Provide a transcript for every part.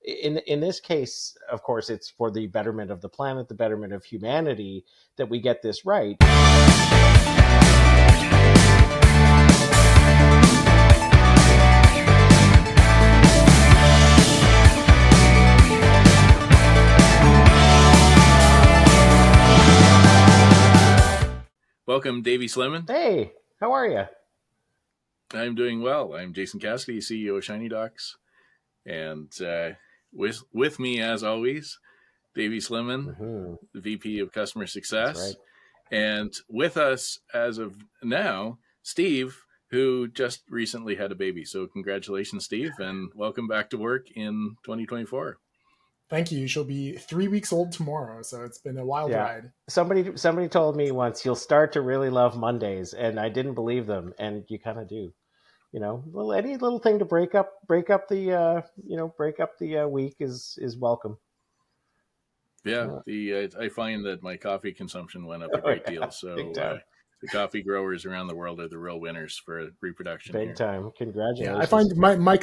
in this case, of course, it's for the betterment of the planet, the betterment of humanity, that we get this right. Welcome, Davey Slemon. Hey, how are you? I'm doing well. I'm Jason Cassidy, CEO of Shiny Docs. And with me, as always, Davey Slemon, the VP of Customer Success. That's right. And with us, as of now, Steve, who just recently had a baby. So congratulations, Steve, and welcome back to work in 2024. Thank you. She'll be 3 weeks old tomorrow, so it's been a wild ride. Somebody told me once, you'll start to really love Mondays, and I didn't believe them, and you kind of do. Any little thing to break up the week is welcome. Yeah, I find that my coffee consumption went up a great deal. So the coffee growers around the world are the real winners for reproduction. Big time. Congratulations. Yeah, I find my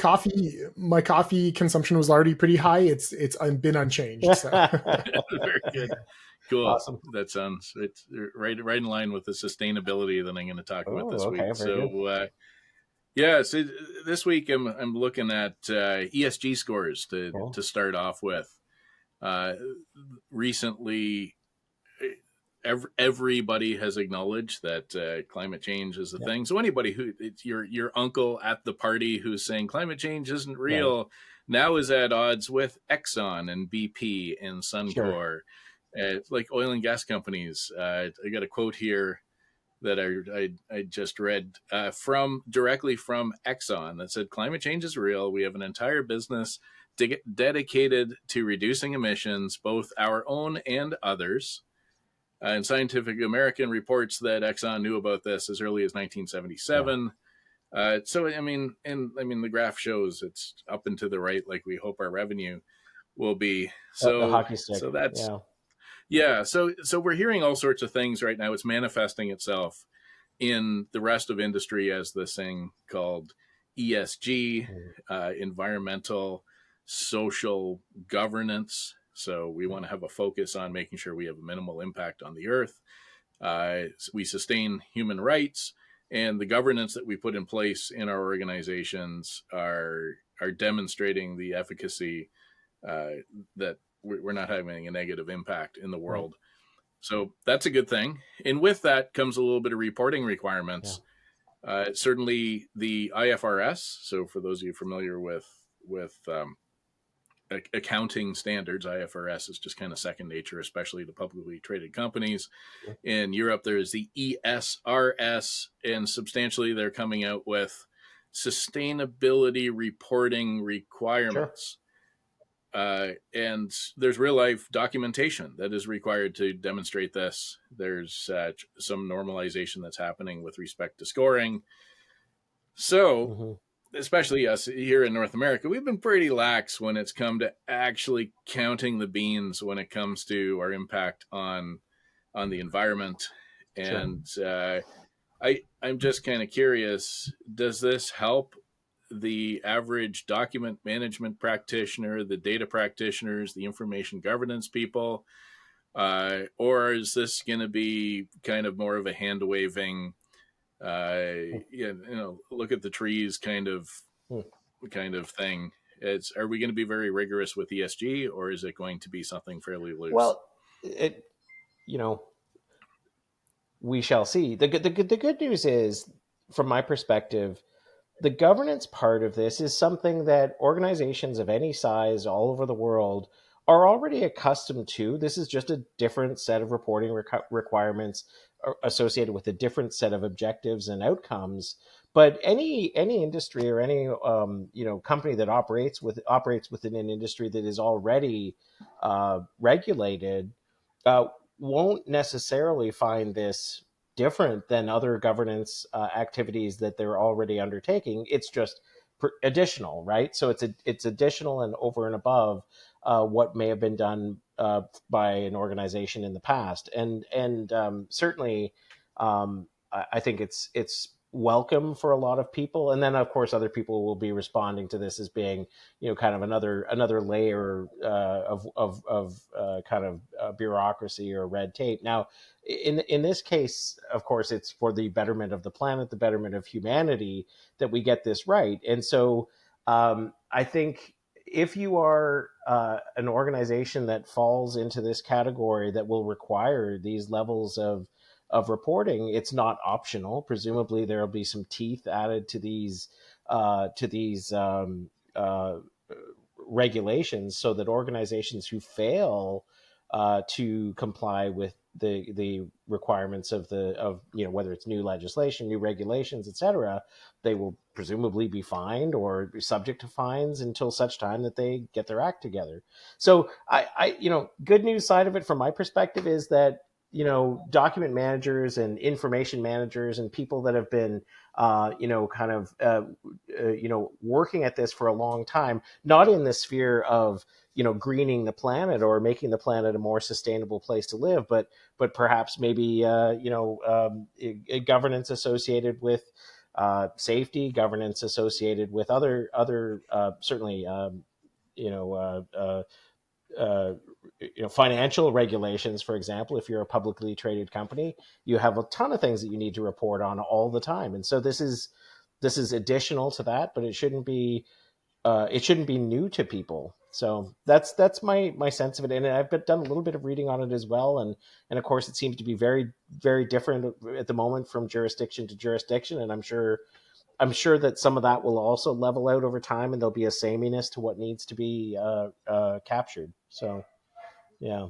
coffee consumption was already pretty high. It's been unchanged. So. Very good. Cool. Awesome. That sounds it's right in line with the sustainability that I'm going to talk about this week. So so this week I'm looking at ESG scores to start off with. Recently, everybody has acknowledged that climate change is a thing. So anybody it's your uncle at the party who's saying climate change isn't real now is at odds with Exxon and BP and Suncor, like oil and gas companies. I got a quote here that I just read directly from Exxon that said, "Climate change is real. We have an entire business dedicated to reducing emissions, both our own and others." And Scientific American reports that Exxon knew about this as early as 1977. The graph shows it's up and to the right, like we hope our revenue will be. So the hockey stick. So that's So we're hearing all sorts of things right now. It's manifesting itself in the rest of industry as this thing called ESG, environmental, social governance. So we want to have a focus on making sure we have a minimal impact on the earth. We sustain human rights, and the governance that we put in place in our organizations are demonstrating the efficacy that we're not having a negative impact in the world. So that's a good thing. And with that comes a little bit of reporting requirements. Certainly the IFRS. So for those of you familiar with accounting standards, IFRS is just kind of second nature, especially to publicly traded companies. In Europe, there is the ESRS, and substantially they're coming out with sustainability reporting requirements. And there's real life documentation that is required to demonstrate this. There's some normalization that's happening with respect to scoring. So especially us here in North America, we've been pretty lax when it's come to actually counting the beans when it comes to our impact on the environment. And I'm just kind of curious, does this help the average document management practitioner, the data practitioners, the information governance people, or is this going to be kind of more of a hand waving, look at the trees kind of thing? Are we going to be very rigorous with ESG, or is it going to be something fairly loose? Well, we shall see. The good news is, from my perspective, the governance part of this is something that organizations of any size all over the world are already accustomed to. This is just a different set of reporting requirements associated with a different set of objectives and outcomes. But any industry or any company that operates within an industry that is already regulated won't necessarily find this different than other governance activities that they're already undertaking. It's just additional, right? So it's additional and over and above what may have been done by an organization in the past. And certainly, I think it's welcome for a lot of people, and then of course other people will be responding to this as being, kind of another layer of kind of bureaucracy or red tape. Now, in this case, of course, it's for the betterment of the planet, the betterment of humanity, that we get this right. And so I think if you are an organization that falls into this category that will require these levels of reporting, it's not optional. Presumably, there will be some teeth added to these regulations, so that organizations who fail to comply with the requirements of whether it's new legislation, new regulations, etc., they will presumably be fined or be subject to fines until such time that they get their act together. So good news side of it from my perspective is that document managers and information managers and people that have been kind of working at this for a long time, not in the sphere of greening the planet or making the planet a more sustainable place to live, but perhaps maybe governance associated with safety, governance associated with other certainly you know uh, financial regulations. For example, if you're a publicly traded company, you have a ton of things that you need to report on all the time, and so this is additional to that, but it shouldn't be new to people. So that's my sense of it, and I've done a little bit of reading on it as well, and of course it seems to be very very different at the moment from jurisdiction to jurisdiction, and I'm sure that some of that will also level out over time, and there'll be a sameness to what needs to be captured. So yeah,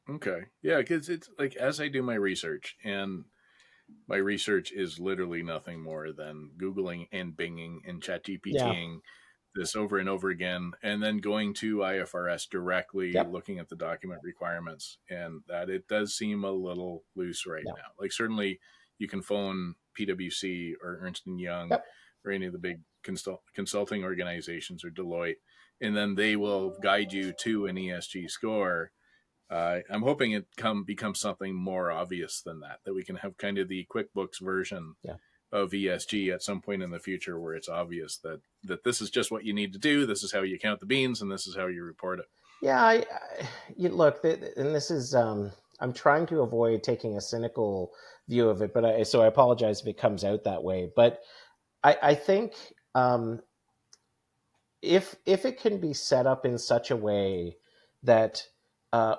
Okay. Yeah, because it's like as I do my research, and my research is literally nothing more than Googling and Binging and yeah, ChatGPTing this over and over again, and then going to IFRS directly, yep, looking at the document requirements, and that it does seem a little loose right yeah, now. Like certainly, you can phone PwC or Ernst and Young yep. or any of the big consulting organizations or Deloitte, and then they will guide you to an ESG score. I'm hoping it becomes something more obvious than that. That we can have kind of the QuickBooks version Yeah. of ESG at some point in the future, where it's obvious that this is just what you need to do. This is how you count the beans, and this is how you report it. Yeah, look, and this is I'm trying to avoid taking a cynical view of it, but I apologize if it comes out that way. But I think if it can be set up in such a way that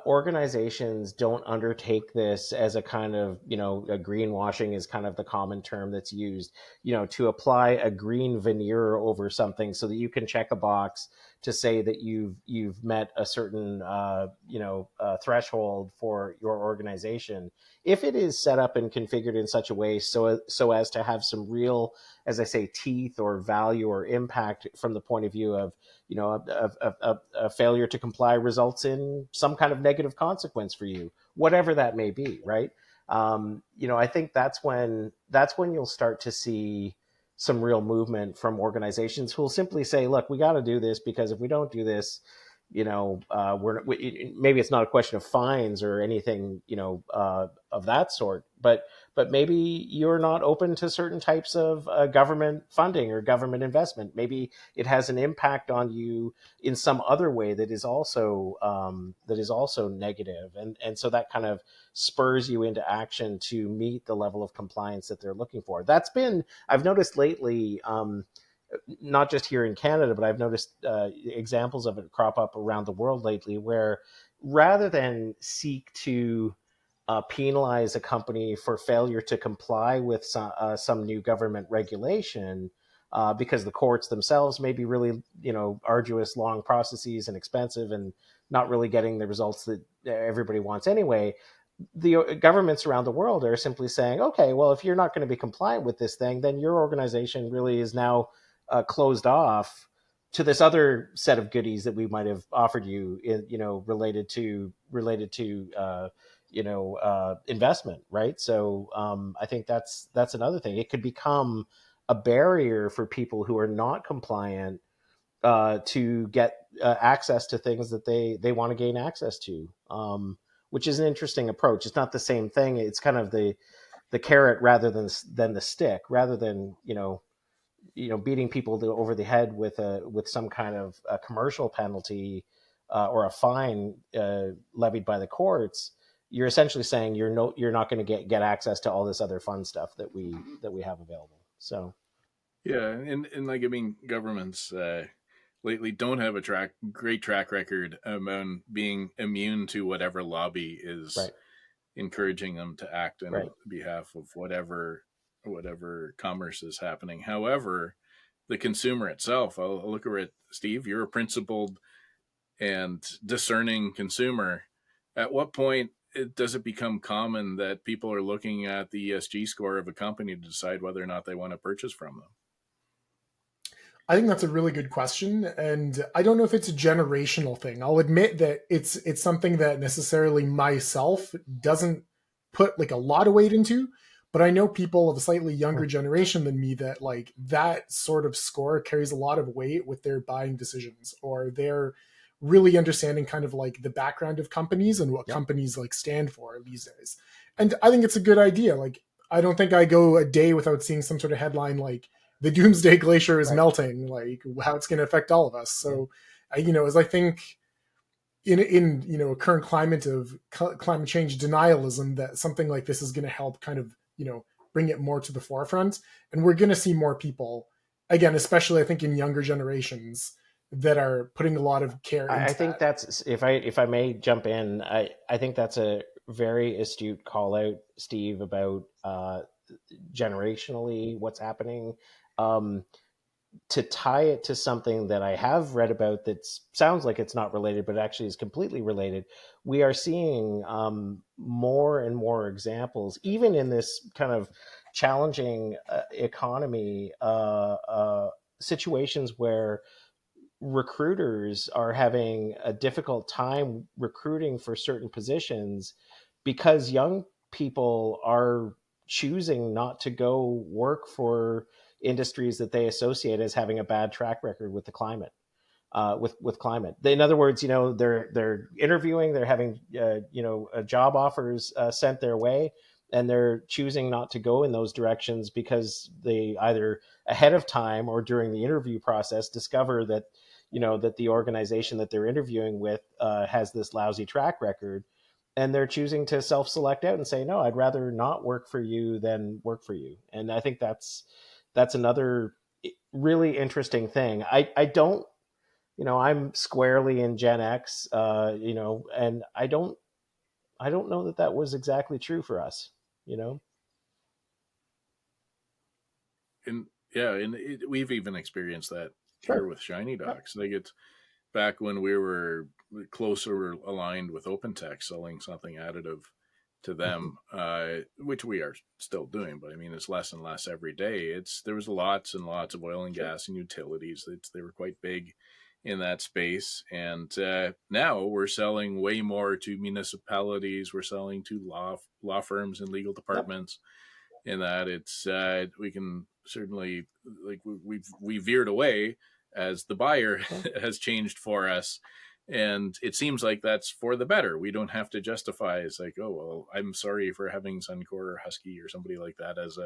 organizations don't undertake this as a kind of, a greenwashing is kind of the common term that's used, to apply a green veneer over something so that you can check a box to say that you've met a certain threshold for your organization. If it is set up and configured in such a way so as to have some real, as I say, teeth or value or impact from the point of view of, a failure to comply results in some kind of negative consequence for you, whatever that may be, right? I think that's when you'll start to see some real movement from organizations who will simply say, "Look, we got to do this because if we don't do this, maybe it's not a question of fines or anything, of that sort, but maybe you're not open to certain types of government funding or government investment. Maybe it has an impact on you in some other way that is also negative, and so that kind of spurs you into action to meet the level of compliance that they're looking for. I've noticed lately. Not just here in Canada, but I've noticed examples of it crop up around the world lately, where rather than seek to penalize a company for failure to comply with some new government regulation, because the courts themselves may be really, arduous, long processes and expensive and not really getting the results that everybody wants anyway. The governments around the world are simply saying, okay, well, if you're not going to be compliant with this thing, then your organization really is now closed off to this other set of goodies that we might have offered you, related to investment, right? So I think that's another thing. It could become a barrier for people who are not compliant to get access to things that they want to gain access to, which is an interesting approach. It's not the same thing. It's kind of the carrot rather than the stick, rather than beating people over the head with some kind of a commercial penalty or a fine levied by the courts. You're essentially saying you're not going to get access to all this other fun stuff that we have available. So Yeah, and like I mean, governments lately don't have a great track record on being immune to whatever lobby is right, encouraging them to act right. on behalf of whatever commerce is happening. However, the consumer itself, I'll look over at Steve. You're a principled and discerning consumer. At what point does it become common that people are looking at the ESG score of a company to decide whether or not they want to purchase from them? I think that's a really good question, and I don't know if it's a generational thing. I'll admit that it's something that necessarily myself doesn't put like a lot of weight into, but I know people of a slightly younger generation than me that like that sort of score carries a lot of weight with their buying decisions, or they're really understanding kind of like the background of companies and what Yep. companies like stand for these days. And I think it's a good idea. Like I don't think I go a day without seeing some sort of headline like the doomsday glacier is Right. melting, like how it's going to affect all of us. Yeah. So as I think in a current climate of climate change denialism, that something like this is going to help kind of bring it more to the forefront, and we're going to see more people again, especially I think in younger generations, that are putting a lot of care I into think that. that's, if I may jump in, I think that's a very astute call out, Steve, about generationally what's happening. Um, to tie it to something that I have read about that sounds like it's not related, but actually is completely related, we are seeing more and more examples, even in this kind of challenging economy, situations where recruiters are having a difficult time recruiting for certain positions because young people are choosing not to go work for industries that they associate as having a bad track record with the climate. With climate, in other words, they're interviewing, they're having job offers sent their way, and they're choosing not to go in those directions because they either ahead of time or during the interview process discover that that the organization that they're interviewing with has this lousy track record, and they're choosing to self-select out and say, no, I'd rather not work for you than work for you. And I think that's another really interesting thing. I don't, I'm squarely in Gen X, and I don't know that that was exactly true for us, you know. And yeah, and we've even experienced that here Sure. with Shiny Yep. Dogs. Like it's back when we were closer aligned with OpenTech, selling something additive to them, which we are still doing, but I mean it's less and less every day. There was lots and lots of oil and Sure. gas and utilities. They were quite big in that space, and now we're selling way more to municipalities. We're selling to law firms and legal Yep. departments. In that it's we can certainly like we veered away as the buyer Yeah. has changed for us, and it seems like that's for the better. We don't have to justify it's like, oh well, I'm sorry for having Suncor or Husky or somebody like that as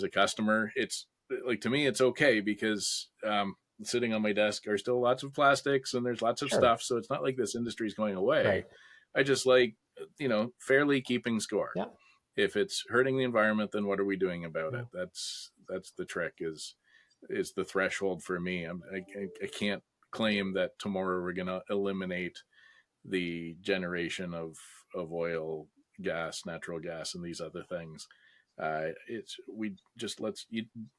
a customer. It's like, to me it's okay because sitting on my desk are still lots of plastics and there's lots of Sure. stuff, so it's not like this industry is going away. Right. I just like fairly keeping score. Yeah. If it's hurting the environment, then what are we doing about Yeah. it? That's the trick, is the threshold for me. I can't claim that tomorrow we're going to eliminate the generation of oil, gas, natural gas, and these other things. It's we just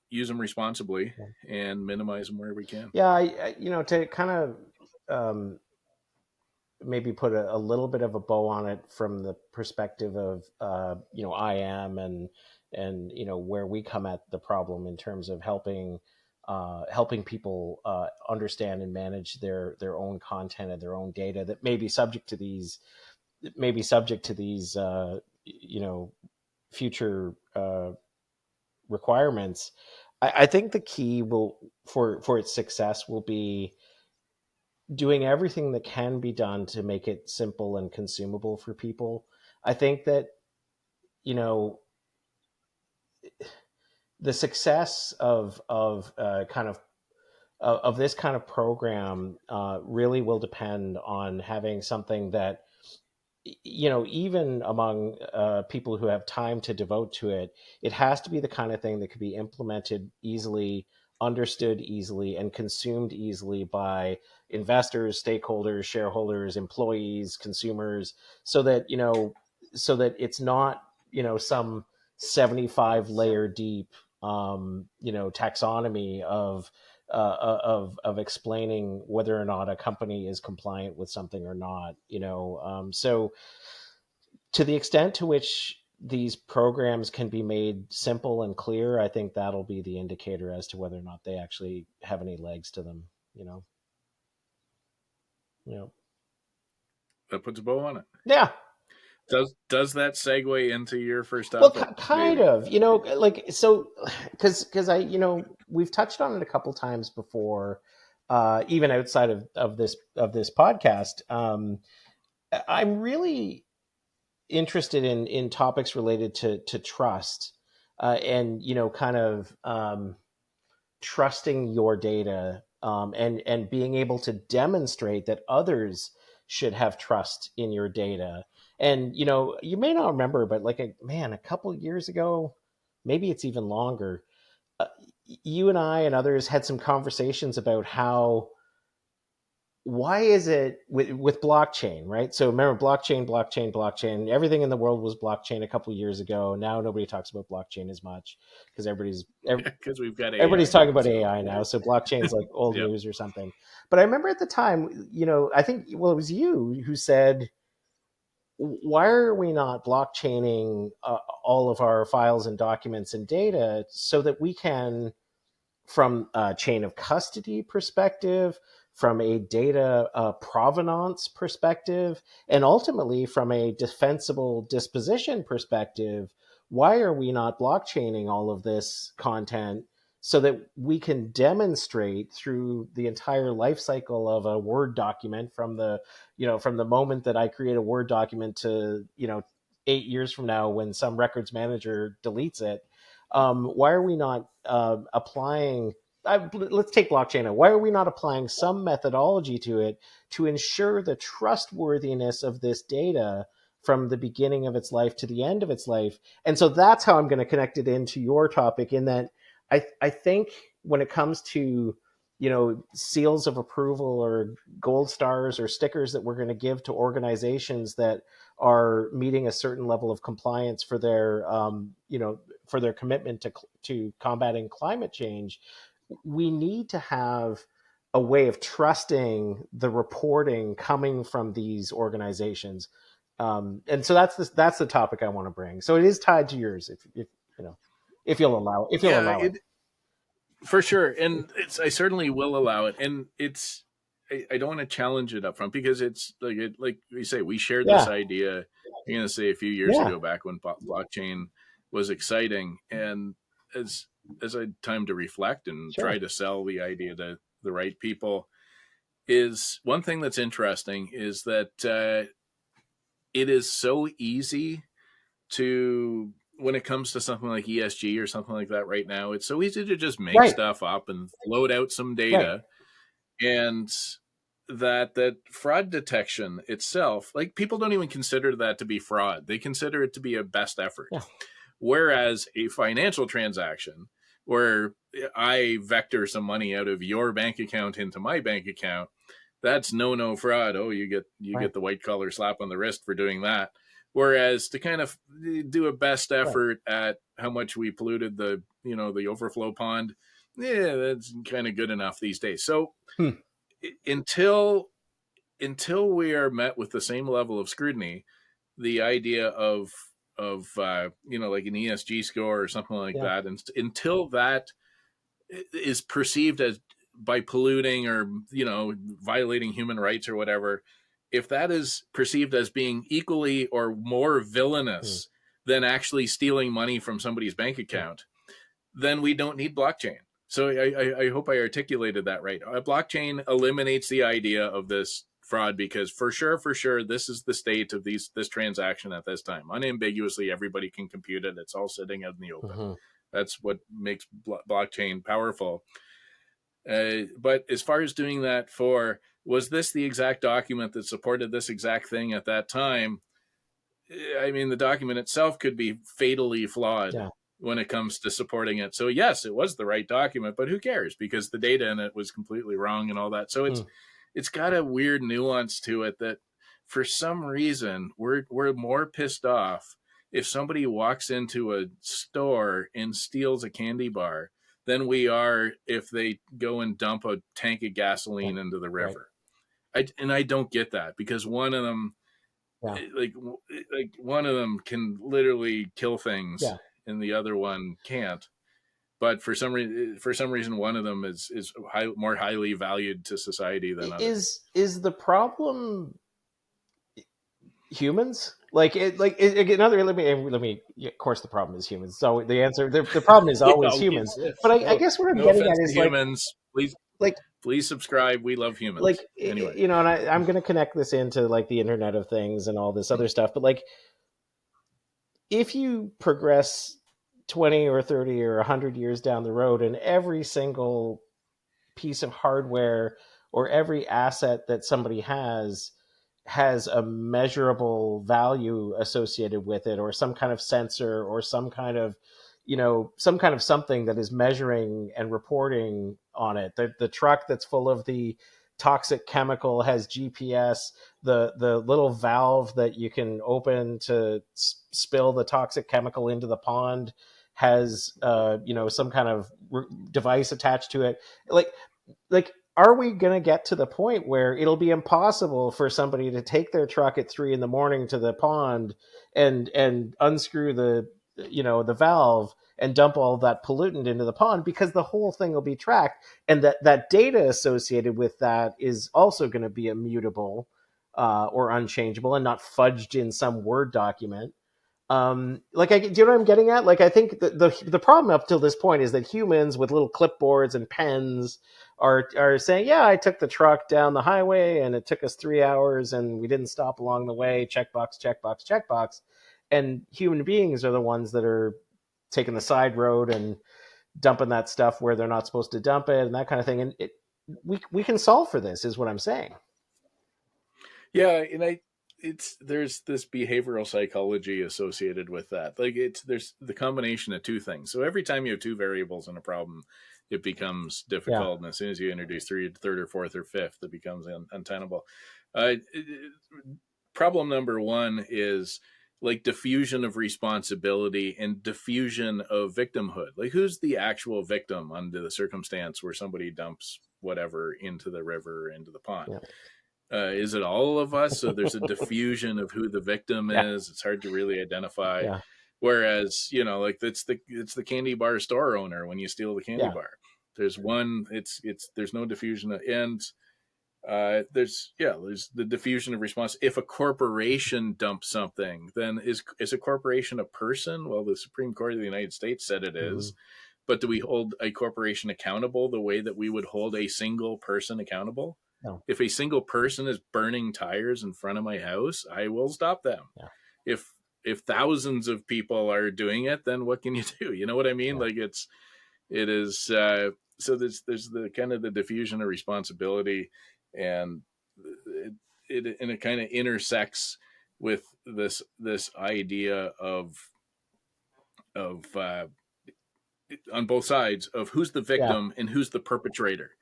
use them responsibly Yeah. and minimize them where we can. Yeah. To kind of maybe put a little bit of a bow on it from the perspective of I am and where we come at the problem in terms of helping people understand and manage their own content and their own data that may be subject to these future requirements. I think the key will for its success will be doing everything that can be done to make it simple and consumable for people. I think that, you know, the success of this kind of program really will depend on having something that, even among people who have time to devote to it, it has to be the kind of thing that could be implemented easily, understood easily, and consumed easily by investors, stakeholders, shareholders, employees, consumers, so that, it's not, some 75 layer deep, taxonomy of explaining whether or not a company is compliant with something or not. So to the extent to which these programs can be made simple and clear, I think that'll be the indicator as to whether or not they actually have any legs to them. You know. You know. That puts a bow on it. Yeah. Does that segue into your first Well, topic? kind Davey? of, like, so, because we've touched on it a couple times before, even outside of this podcast. I'm really interested in topics related to trust, and kind of trusting your data, and being able to demonstrate that others should have trust in your data. And you may not remember, but like a couple years ago, maybe it's even longer, uh, you and I and others had some conversations about how, why is it with blockchain, right? So remember, blockchain, everything in the world was blockchain a couple of years ago. Now nobody talks about blockchain as much because Because we've got everybody's AI talking now. about So AI now. So blockchain's like old yep. news or something. But I remember at the time, I think, well, it was you who said, why are we not blockchaining all of our files and documents and data so that we can, from a chain of custody perspective, from a data provenance perspective, and ultimately from a defensible disposition perspective, why are we not blockchaining all of this content so that we can demonstrate through the entire life cycle of a Word document, from the moment that I create a Word document to 8 years from now when some records manager deletes it. Why are we not applying? Let's take blockchain out. Why are we not applying some methodology to it to ensure the trustworthiness of this data from the beginning of its life to the end of its life? And so that's how I'm going to connect it into your topic, in that I think when it comes to seals of approval or gold stars or stickers that we're going to give to organizations that are meeting a certain level of compliance for their for their commitment to combating climate change, we need to have a way of trusting the reporting coming from these organizations. And so that's the topic I want to bring. So it is tied to yours, if you'll allow Yeah, it. for sure, and I certainly will allow it. And I don't want to challenge it up front because it's like we say, we shared this Yeah, idea. I'm going to say a few years yeah, ago, back when blockchain was exciting, and as I had time to reflect and sure, try to sell the idea to the right people, is one thing that's interesting is that it is so easy to, when it comes to something like ESG or something like that right now, it's so easy to just make right, stuff up and load out some right, data. And that fraud detection itself, like, people don't even consider that to be fraud. They consider it to be a best effort. yeah, Whereas a financial transaction where I vector some money out of your bank account into my bank account, that's no fraud. Oh, you right, get the white collar slap on the wrist for doing that. Whereas to kind of do a best right, effort at how much we polluted the overflow pond, yeah, that's kind of good enough these days. So hmm, until we are met with the same level of scrutiny, the idea of like an ESG score or something like yeah, that, and until that is perceived as, by polluting or violating human rights or whatever, if that is perceived as being equally or more hmm, villainous than actually stealing money from somebody's bank yeah, account, then we don't need blockchain. So I hope I articulated that right. A blockchain eliminates the idea of this fraud because for sure, this is the state of this transaction at this time. Unambiguously, everybody can compute it. It's all sitting out in the open. hmm, That's what makes blockchain powerful. But as far as doing that for, was this the exact document that supported this exact thing at that time? I mean, the document itself could be fatally flawed Yeah. when it comes to supporting it. So yes, it was the right document, but who cares? Because the data in it was completely wrong and all that. So Hmm. it's got a weird nuance to it that for some reason we're more pissed off if somebody walks into a store and steals a candy bar than we are if they go and dump a tank of Yeah. gasoline into the Right. river. I don't get that, because one of them, Yeah. like one of them can literally kill things Yeah. and the other one can't. But for some reason one of them is more highly valued to society than others. Is the problem humans? Another, let me of course the problem is humans. So the answer, the problem is Yeah, always always. humans. But I No, guess what I'm no getting at offense to is humans. like Please subscribe. We love humans. Anyway. and I'm going to connect this into like the Internet of Things and all this other stuff. But like, if you progress 20 or 30 or 100 years down the road, and every single piece of hardware or every asset that somebody has a measurable value associated with it, or some kind of sensor, or some kind of something that is measuring and reporting on it. The truck that's full of the toxic chemical has GPS. The little valve that you can open to spill the toxic chemical into the pond has some kind of device attached to it. Like are we going to get to the point where it'll be impossible for somebody to take their truck at 3 a.m. to the pond and unscrew the valve and dump all that pollutant into the pond, because the whole thing will be tracked, and that data associated with that is also going to be immutable, or unchangeable, and not fudged in some Word document. Do you know what I'm getting at? Like, I think the problem up till this point is that humans with little clipboards and pens are saying, yeah, I took the truck down the highway and it took us 3 hours and we didn't stop along the way. Checkbox, checkbox, checkbox. And human beings are the ones that are taking the side road and dumping that stuff where they're not supposed to dump it and that kind of thing. And we can solve for this, is what I'm saying. Yeah, and there's this behavioral psychology associated with that. Like, there's the combination of two things. So every time you have two variables in a problem, it becomes Yeah. difficult, and as soon as you introduce third or fourth or fifth, it becomes untenable. Problem number one is like diffusion of responsibility and diffusion of victimhood. Like, who's the actual victim under the circumstance where somebody dumps whatever into the river, into the pond? Yeah. Is it all of us? So there's a diffusion of who the victim Yeah. is. It's hard to really identify. Yeah. Whereas, like it's the candy bar store owner when you steal the candy Yeah. bar. There's one. There's no diffusion, and there's the diffusion of response. If a corporation dumps something, then is a corporation a person? Well, the Supreme Court of the United States said it Mhm. is. But do we hold a corporation accountable the way that we would hold a single person accountable? No. If a single person is burning tires in front of my house, I will stop them. Yeah. If thousands of people are doing it, then what can you do? You know what I mean? Yeah. Like, it is so there's the kind of the diffusion of responsibility, and it kind of intersects with this idea of on both sides of who's the Yeah. victim and who's the perpetrator.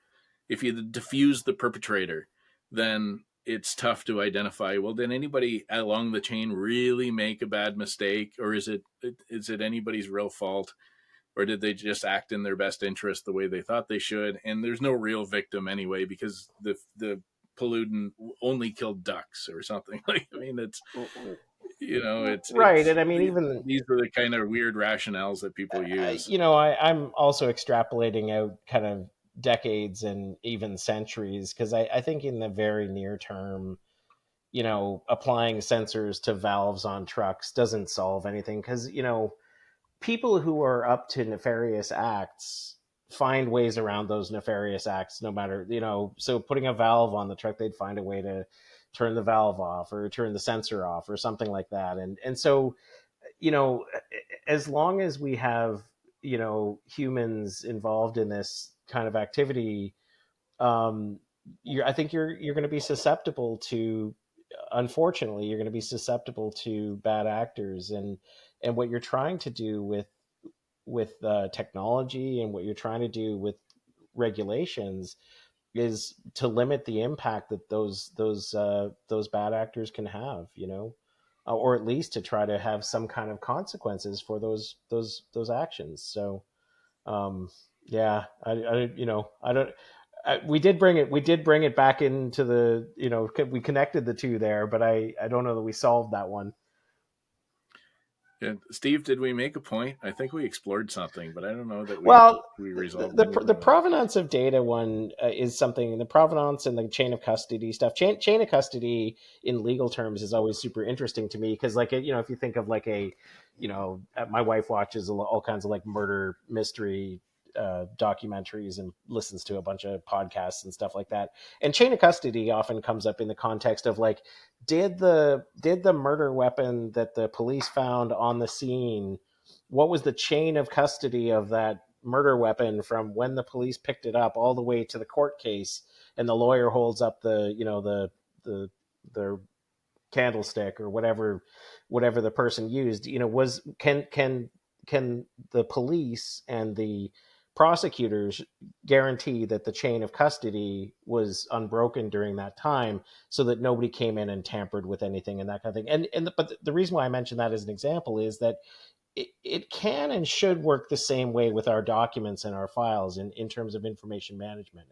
If you diffuse the perpetrator, then it's tough to identify, well, did anybody along the chain really make a bad mistake, or is it anybody's real fault, or did they just act in their best interest the way they thought they should? And there's no real victim anyway, because the pollutant only killed ducks or something. Like, I mean, Right. And I mean, even these are the kind of weird rationales that people use. I'm also extrapolating out kind of decades and even centuries, because I think in the very near term, applying sensors to valves on trucks doesn't solve anything, because people who are up to nefarious acts find ways around those nefarious acts, no matter, so putting a valve on the truck, they'd find a way to turn the valve off or turn the sensor off or something like that. And so, as long as we have humans involved in this kind of activity, I think you're going to be susceptible to, unfortunately, you're going to be susceptible to bad actors, and what you're trying to do with technology, and what you're trying to do with regulations, is to limit the impact that those bad actors can have, or at least to try to have some kind of consequences for those actions. So, um, yeah, I don't. We did bring it back into the, we connected the two there, but I don't know that we solved that one. And Steve, did we make a point? I think we explored something, but I don't know that we Well, resolved the anything. provenance of data one is something. The provenance and the chain of custody stuff. Chain of custody in legal terms is always super interesting to me, because, like, if you think of like my wife watches all kinds of like murder mystery documentaries and listens to a bunch of podcasts and stuff like that. And chain of custody often comes up in the context of like, did the murder weapon that the police found on the scene, what was the chain of custody of that murder weapon from when the police picked it up all the way to the court case, and the lawyer holds up the candlestick or whatever the person used, was can the police and the prosecutors guarantee that the chain of custody was unbroken during that time, so that nobody came in and tampered with anything and that kind of thing. But the reason why I mention that as an example is that it can and should work the same way with our documents and our files in terms of information management.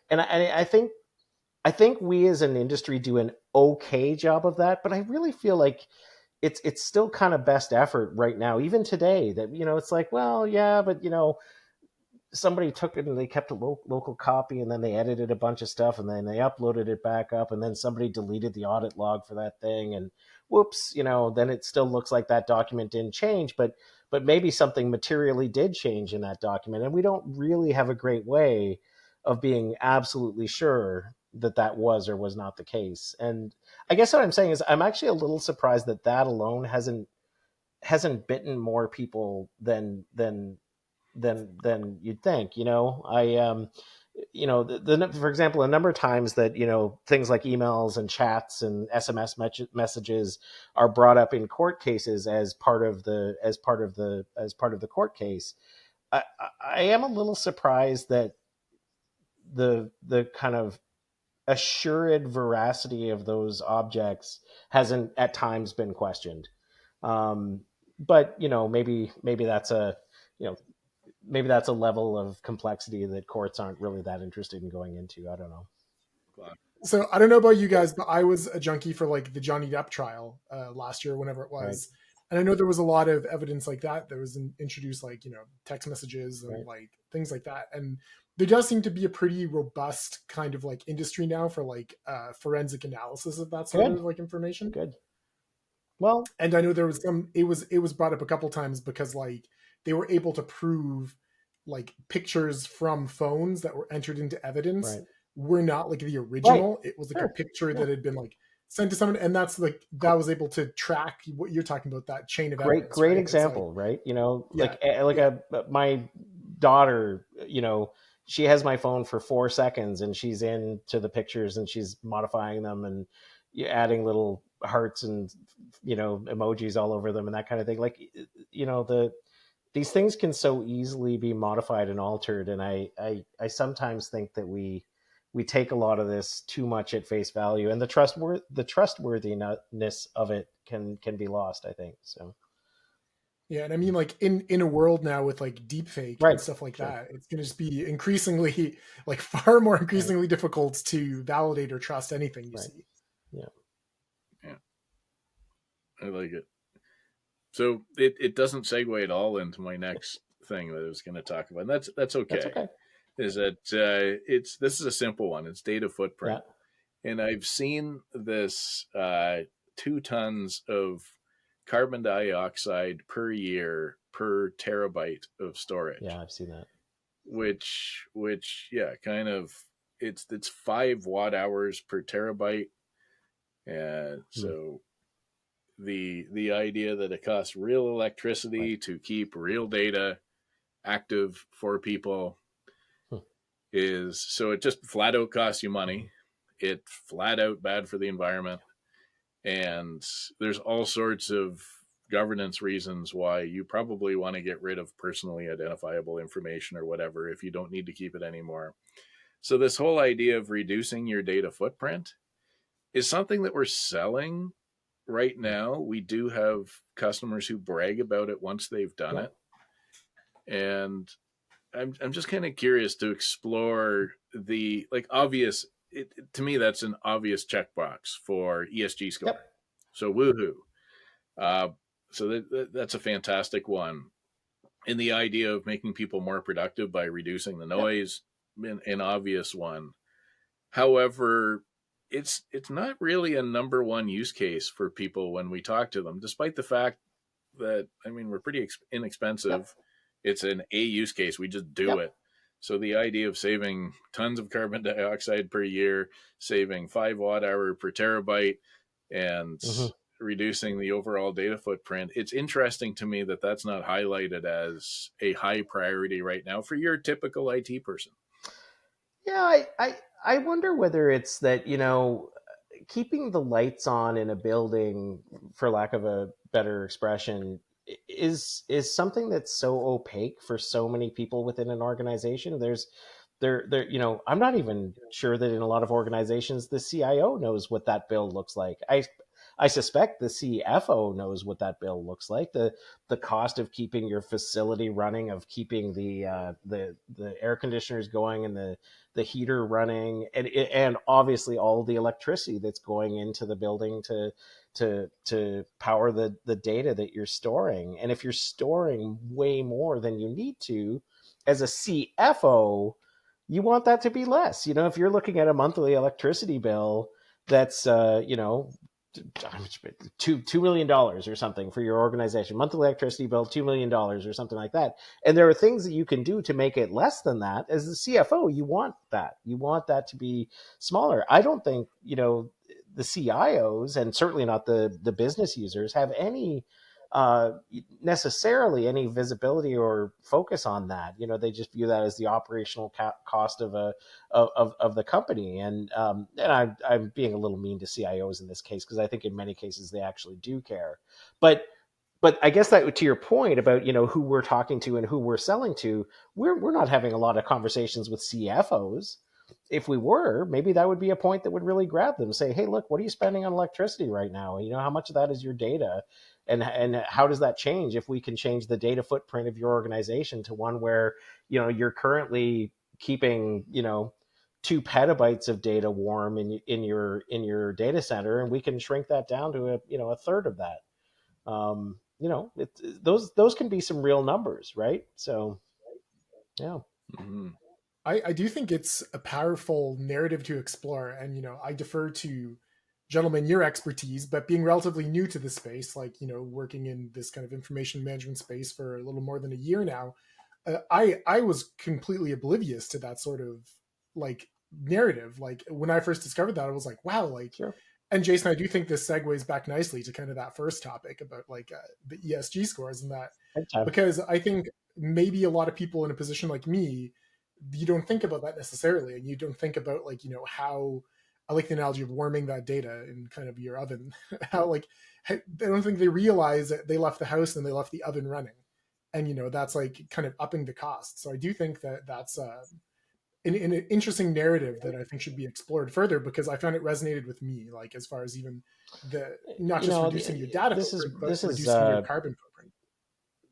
And I think we as an industry do an okay job of that, but I really feel like it's still kind of best effort right now, even today, that it's like, well, yeah, but somebody took it and they kept a local copy, and then they edited a bunch of stuff, and then they uploaded it back up, and then somebody deleted the audit log for that thing, and whoops, then it still looks like that document didn't change, but maybe something materially did change in that document, and we don't really have a great way of being absolutely sure that that was or was not the case. And I guess what I'm saying is, I'm actually a little surprised that that alone hasn't bitten more people than you'd think. For example, a number of times that things like emails and chats and SMS messages are brought up in court cases as part of the court case. I am a little surprised that the kind of assured veracity of those objects hasn't at times been questioned. But maybe that's a you know maybe that's a level of complexity that courts aren't really that interested in going into. I don't know. So I don't know about you guys, but I was a junkie for like the Johnny Depp trial last year, whenever it Right. was, and I know there was a lot of evidence like that that was introduced, like text messages and Right. like things like that. And there does seem to be a pretty robust kind of like industry now for like forensic analysis of that sort Good. of like information. Good. Well. And I know there was it was brought up a couple times because like they were able to prove like pictures from phones that were entered into evidence Right. were not like the Right. original. It was like a Sure. picture Yeah. that had been like sent to someone, and that's like that was able to track what you're talking about, that chain of evidence, Great right? It's like example, right? yeah, Like yeah, my daughter, she has my phone for 4 seconds, and she's into the pictures, and she's modifying them, and adding little hearts and emojis all over them and that kind of thing. Like, these things can so easily be modified and altered, and I sometimes think that we take a lot of this too much at face value, and the trustworthiness of it can be lost, I think. So. yeah. And I mean, like in a world now with like deep fake and Right. stuff like Sure. that, it's going to just be increasingly like far more Right. increasingly difficult to validate or trust anything you Right. see. Yeah. Yeah, I like it. So it doesn't segue at all into my next thing that I was going to talk about. And that's That's okay. okay. Is that this is a simple one. It's data Yeah. footprint, and I've seen this 2 tons of carbon dioxide per year per terabyte of storage, Yeah. I've seen that. which yeah, kind of it's 5 watt hours per terabyte, and Hmm. so the idea that it costs real Right. electricity to keep real data active for people Hmm. is, so it just flat out costs you money. It flat out bad for the environment. And there's all sorts of governance reasons why you probably want to get rid of personally identifiable information or whatever if you don't need to keep it anymore. So this whole idea of reducing your data footprint is something that we're selling right now. We do have customers who brag about it once they've done Yeah. it. And I'm just kind of curious to explore the like obvious. To me, that's an obvious checkbox for ESG Yep. score. So woohoo! Uh, so that's a fantastic one. And the idea of making people more productive by reducing the Yep. noise, an obvious one. However, it's not really a number one use case for people when we talk to them, despite the fact that, I mean, we're pretty Yep. inexpensive. It's an A use case. We just do Yep. it. So the idea of saving tons of carbon dioxide per year, saving 5 watt hour per terabyte, and Hmm. reducing the overall data footprint, it's interesting to me that that's not highlighted as a high priority right now for your typical IT person. Yeah, I wonder whether it's that, keeping the lights on in a building, for lack of a better expression, is something that's so opaque for so many people within an organization. I'm not even sure that in a lot of organizations the CIO knows what that bill looks like. I suspect the CFO knows what that bill looks like. The cost of keeping your facility running, of keeping the air conditioners going and the heater running, and obviously all the electricity that's going into the building to power the data that you're storing. And if you're storing way more than you need to, as a CFO, you want that to be less. If you're looking at a monthly electricity bill that's $2 million or something for your organization, monthly electricity bill $2 million or something like that, and there are things that you can do to make it less than that. As the CFO, you want that to be smaller. I don't think the CIOs, and certainly not the business users, have any uh, necessarily any visibility or focus on that. They just view that as the operational cost of the company. And I'm being a little mean to CIOs in this case, because I think in many cases they actually do care. But I guess that, to your point about who we're talking to and who we're selling to, we're not having a lot of conversations with CFOs. If we were, maybe that would be a point that would really grab them. Say, hey, look, what are you spending on electricity right now? How much of that is your data, and how does that change if we can change the data footprint of your organization to one where you're currently keeping 2 petabytes of data warm in your data center, and we can shrink that down to a third of that. Those can be some real numbers, right? So yeah. Mm-hmm. I do think it's a powerful narrative to explore. And, I defer to gentlemen, your expertise, but being relatively new to the space, like, working in this kind of information management space for a little more than a year now, I was completely oblivious to that sort of like narrative. Like when I first discovered that, I was like, wow, like, Sure. and Jason, I do think this segues back nicely to kind of that first topic about like the ESG scores and that, Anytime. because I think maybe a lot of people in a position like me, you don't think about that necessarily, and you don't think about like how, I like the analogy of warming that data in kind of your oven. How like I don't think they realize that they left the house and they left the oven running, and that's like kind of upping the cost. So I do think that that's an interesting narrative that I think should be explored further, because I found it resonated with me, like as far as even the not you just know reducing your data this is footprint, but this is reducing your carbon footprint.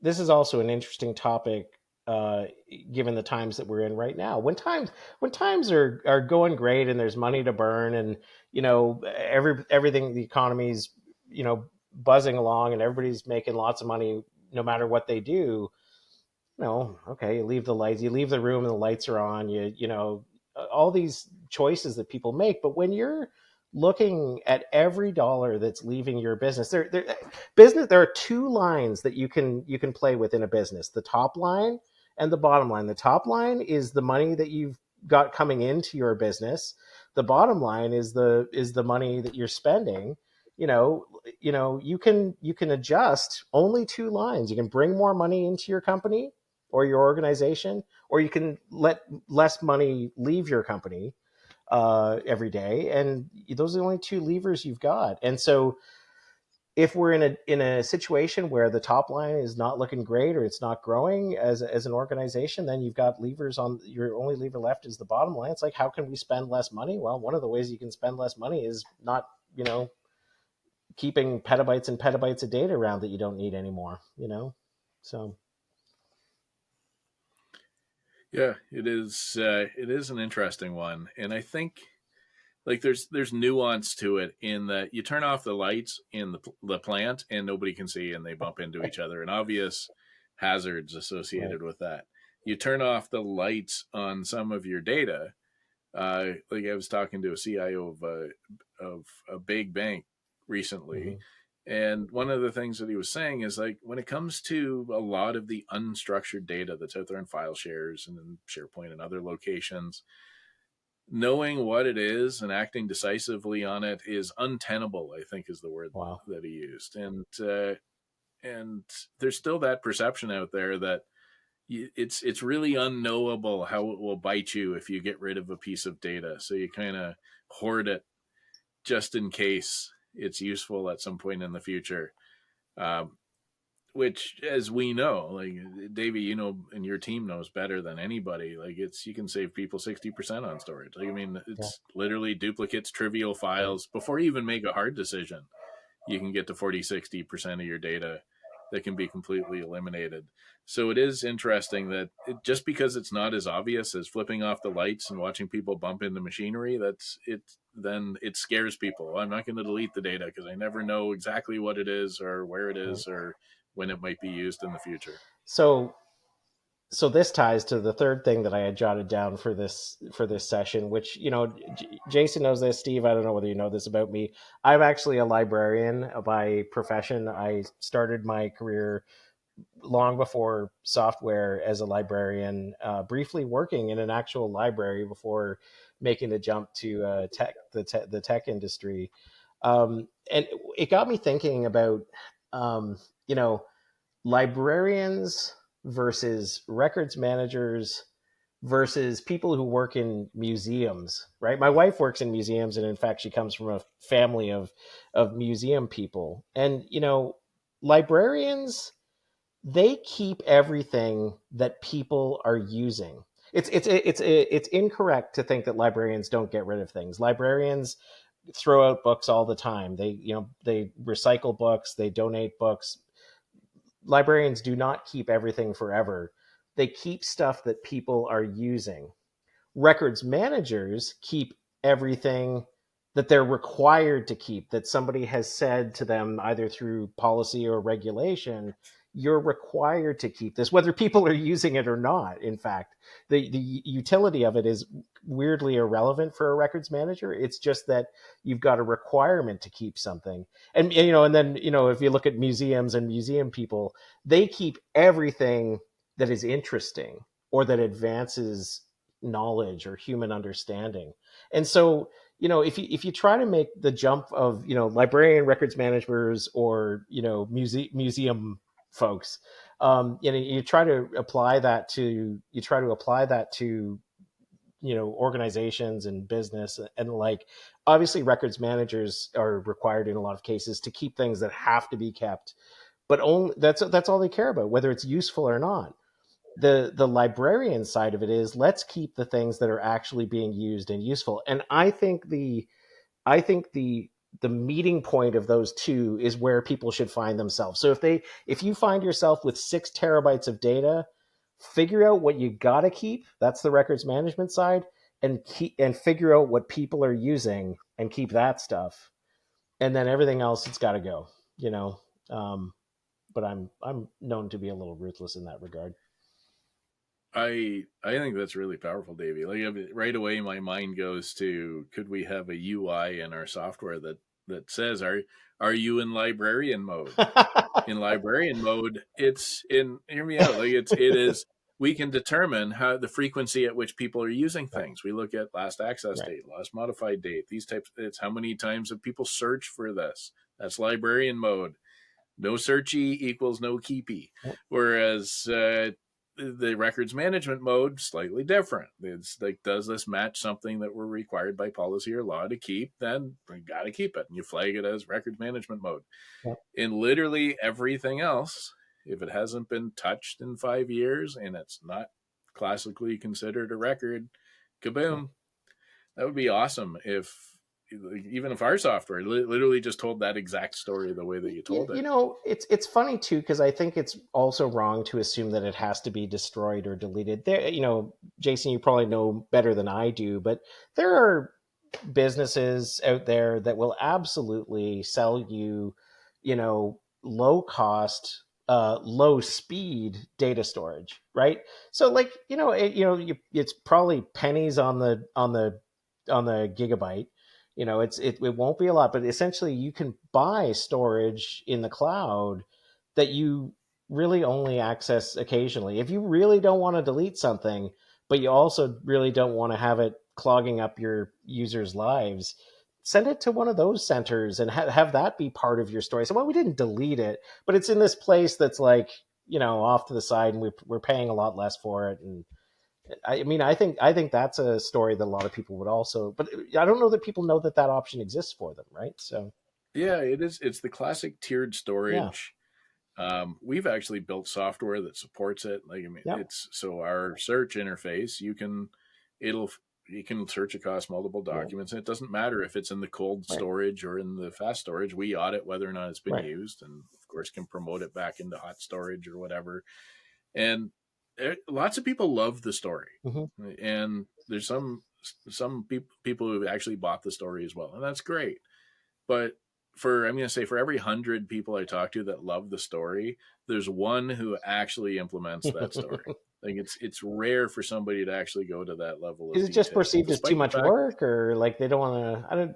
this is also an interesting topic, uh, given the times that we're in right now. When times are going great and there's money to burn, and everything, the economy's buzzing along, and everybody's making lots of money no matter what they do. Okay, you leave the room and the lights are on. All these choices that people make. But when you're looking at every dollar that's leaving your business, there are two lines that you can play with in a business: the top line and the bottom line. The top line is the money that you've got coming into your business. The bottom line is the money that you're spending. You can adjust only two lines. You can bring more money into your company, or your organization, or you can let less money leave your company every day, and those are the only two levers you've got. And so if we're in a situation where the top line is not looking great or it's not growing as an organization, then you've got levers on. Your only lever left is the bottom line. It's like, how can we spend less money? Well, one of the ways you can spend less money is not, keeping petabytes and petabytes of data around that you don't need anymore. So Yeah, it is. It is an interesting one, and I think like there's nuance to it in that you turn off the lights in the plant and nobody can see and they bump into each other and obvious hazards right. associated with that. You turn off the lights on some of your data. Like I was talking to a CIO of a big bank recently, Mm-hmm. and one of the things that he was saying is like when it comes to a lot of the unstructured data that's out there in file shares and in SharePoint and other locations, knowing what it is and acting decisively on it is untenable, I think is the word Wow. that he used. And there's still that perception out there that it's really unknowable how it will bite you if you get rid of a piece of data. So you kind of hoard it just in case it's useful at some point in the future. Um, which, as we know, like Davey, and your team knows better than anybody, like you can save people 60% on storage. Like, I mean, Yeah. it's literally duplicates, trivial Right. files before you even make a hard decision. You can get to 40-60% of your data that can be completely eliminated. So it is interesting that just because it's not as obvious as flipping off the lights and watching people bump into machinery, that's it. Then it scares people. I'm not going to delete the data because I never know exactly what it is or where it Right. is or when it might be used in the future. So so this ties to the third thing that I had jotted down for this session, which Jason knows this. Steve, I don't know whether you know this about me. I'm actually a librarian by profession. I started my career long before software as a librarian, briefly working in an actual library before making the jump to the tech industry. And it got me thinking about um, you know librarians versus records managers versus people who work in museums, right? My wife works in museums, and in fact she comes from a family of museum people. And librarians, they keep everything that people are using. It's incorrect to think that librarians don't get rid of things. Librarians throw out books all the time. They recycle books, they donate books. Librarians do not keep everything forever. They keep stuff that people are using. Records managers keep everything that they're required to keep, that somebody has said to them either through policy or regulation. You're required to keep this, whether people are using it or not. In fact, the utility of it is weirdly irrelevant for a records manager. It's just that you've got a requirement to keep something. And then if you look at museums and museum people, they keep everything that is interesting or that advances knowledge or human understanding. And so, if you try to make the jump of librarian, records managers, or museum folks, you try to apply that to organizations and business, and like, obviously records managers are required in a lot of cases to keep things that have to be kept, but only that's all they care about, whether it's useful or not. The librarian side of it is, let's keep the things that are actually being used and useful. And I think the meeting point of those two is where people should find themselves. So if you find yourself with 6 terabytes of data, figure out what you got to keep. That's the records management side. And figure out what people are using and keep that stuff. And then everything else, it's got to go. You know. Um, but I'm known to be a little ruthless in that regard. I think that's really powerful, Davey. Like right away, my mind goes to could we have a UI in our software that says are you in librarian mode? In librarian mode, it's in hear me out. Like it is we can determine how the frequency at which people are using Right. things. We look at last access Right. date, last modified date, these types. It's how many times have people searched for this. That's librarian mode. No searchy equals no keepy. Yep. Whereas the records management mode, slightly different. It's like, does this match something that we're required by policy or law to keep? Then we got to keep it, and you flag it as records management mode. Yeah. In literally everything else, if it hasn't been touched in 5 years and it's not classically considered a record, kaboom. That would be awesome if, even if our software literally just told that exact story the way that you told it. It's funny too, because I think it's also wrong to assume that it has to be destroyed or deleted. There, Jason, you probably know better than I do, but there are businesses out there that will absolutely sell you, low cost, low speed data storage, right? So, like, it's probably pennies on the gigabyte. It won't be a lot, but essentially you can buy storage in the cloud that you really only access occasionally. If you really don't want to delete something, but you also really don't want to have it clogging up your users' lives, send it to one of those centers and have that be part of your story. So, well, we didn't delete it, but it's in this place that's like, off to the side, and we're paying a lot less for it. And I think that's a story that a lot of people would also, but I don't know that people know that option exists for them, right? So Yeah, it is. It's the classic tiered yeah, storage. We've actually built software that supports it. Like, I mean, yeah, it's so our search interface, it'll, you can search across multiple yeah, documents, and it doesn't matter if it's in the cold right, storage or in the fast storage. We audit whether or not it's been right. used, and of course can promote it back into hot storage or whatever. And lots of people love the story, Mm-hmm. and there's some people who actually bought the story as well, and that's great. But I'm going to say, for every 100 people I talk to that love the story, there's one who actually implements that story. Like, it's rare for somebody to actually go to that level of Is it just detail, perceived as too despite the much fact work, or like they don't want to? I don't.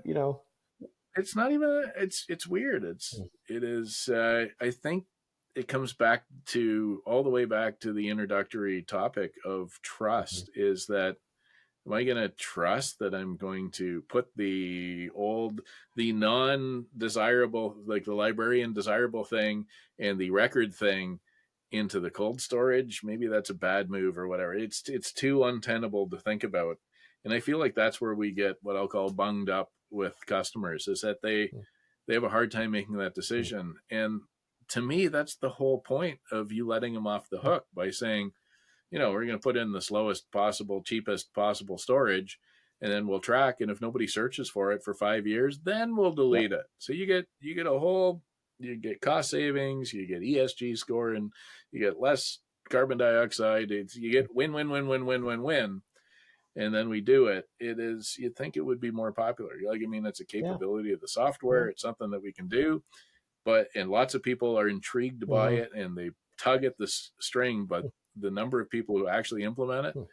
it's not even. It's weird. It is. I think it comes back to, all the way back to the introductory topic of Mm-hmm. trust. Is that, am I going to trust that I'm going to put the non-desirable, like the librarian desirable thing and the record thing, into the cold storage? Maybe that's a bad move or whatever. It's too untenable to think about. And I feel like that's where we get what I'll call bunged up with customers, is that they have a hard time making that decision. And to me, that's the whole point of you letting them off the hook by saying, we're going to put in the slowest possible, cheapest possible storage, and then we'll track. And if nobody searches for it for 5 years, then we'll Yeah, delete it. So you get cost savings, you get ESG score, and you get less carbon dioxide. You get win, win, win, win, win, win, win. And then we do it. You'd think it would be more popular. Like, I mean, it's a yeah, capability of the yeah. software. It's something that we can do, and lots of people are intrigued by Mm-hmm. it, and they tug at the string. But the number of people who actually implement it Hmm.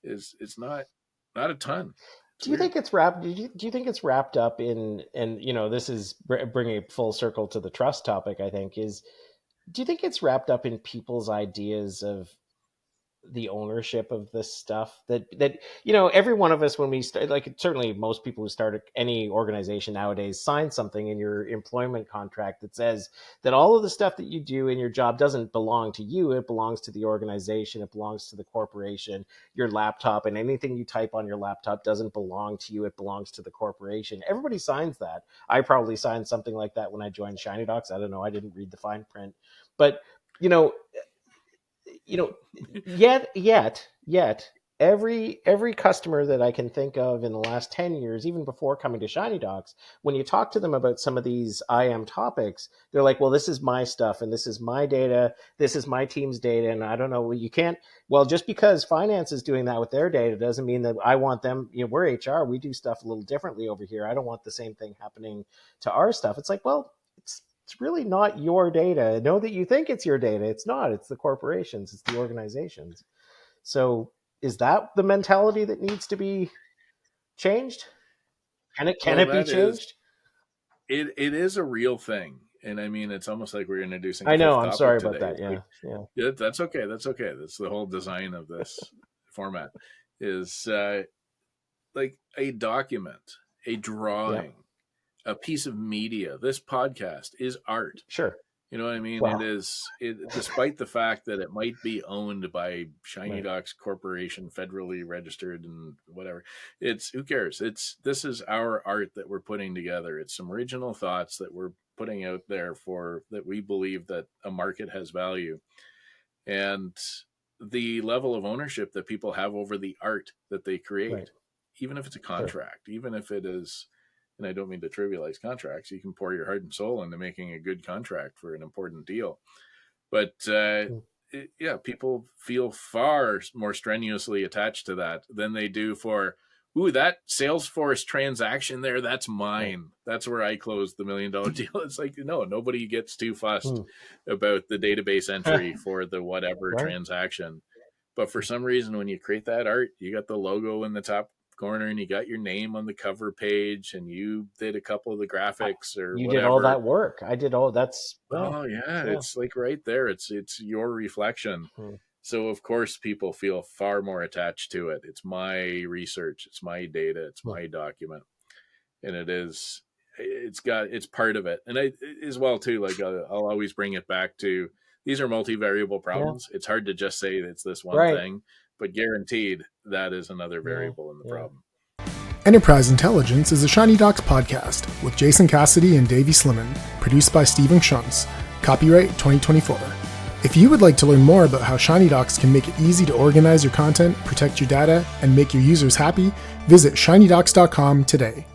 is it's not a ton. It's Do you weird. think it's wrapped? Do you think it's wrapped up in? And this is bringing it full circle to the trust topic. I think is. Do you think it's wrapped up in people's ideas of the ownership of this stuff, that every one of us, when we start, like, certainly most people who start any organization nowadays sign something in your employment contract that says that all of the stuff that you do in your job doesn't belong to you, it belongs to the organization, it belongs to the corporation. Your laptop and anything you type on your laptop doesn't belong to you, it belongs to the corporation. Everybody signs that. I probably signed something like that when I joined Shiny Docs. I don't know, I didn't read the fine print, but you know you know yet every customer that I can think of in the last 10 years, even before coming to Shiny Docs, when you talk to them about some of these IM topics, they're like, well, this is my stuff and this is my data, this is my team's data, and I don't know, you can't, well, just because finance is doing that with their data doesn't mean that I want them, we're HR, we do stuff a little differently over here, I don't want the same thing happening to our stuff. It's like, well, it's really not your data. Know that you think it's your data. It's not. It's the corporations. It's the organizations. So is that the mentality that needs to be changed? Can Well, it be that is changed? it is a real thing. And I mean, it's almost like we're introducing I a know. fifth I'm sorry topic about today. that. It's like, Yeah. Yeah. yeah, that's okay. That's okay. That's the whole design of this format, is like a document, a Yeah. drawing, a piece of media. This podcast is art. Sure. You know what I mean? Well, Despite the fact that it might be owned by Shiny right, Docs Corporation, federally registered and whatever. It's who cares? This is our art that we're putting together. It's some original thoughts that we're putting out there for that we believe that a market has value. And the level of ownership that people have over the art that they create, right, even if it's a sure, contract, even if it is, and I don't mean to trivialize contracts, you can pour your heart and soul into making a good contract for an important deal. But mm, yeah, people feel far more strenuously attached to that than they do for, ooh, that Salesforce transaction there, that's right, mine. That's where I closed the $1 million deal. It's like, no, nobody gets too fussed mm, about the database entry for the whatever right, transaction. But for some reason, when you create that art, you got the logo in the top corner and you got your name on the cover page and you did a couple of the I, graphics or you did all whatever. that work. I did all that's yeah, Oh yeah, yeah, it's like right there. It's your reflection. mm, So of course people feel far more attached to it. It's my research, it's my data, it's mm, my document, and it's part of it. And I as well too. Like I'll always bring it back to these are multivariable yeah, problems. It's hard to just say it's this one right, thing, but guaranteed that is another yeah, variable in the yeah. problem. Enterprise Intelligence is a Shiny Docs podcast with Jason Cassidy and Davey Slimmin, produced by Stephen Schuntz. Copyright 2024. If you would like to learn more about how Shiny Docs can make it easy to organize your content, protect your data, and make your users happy, visit shinydocs.com today.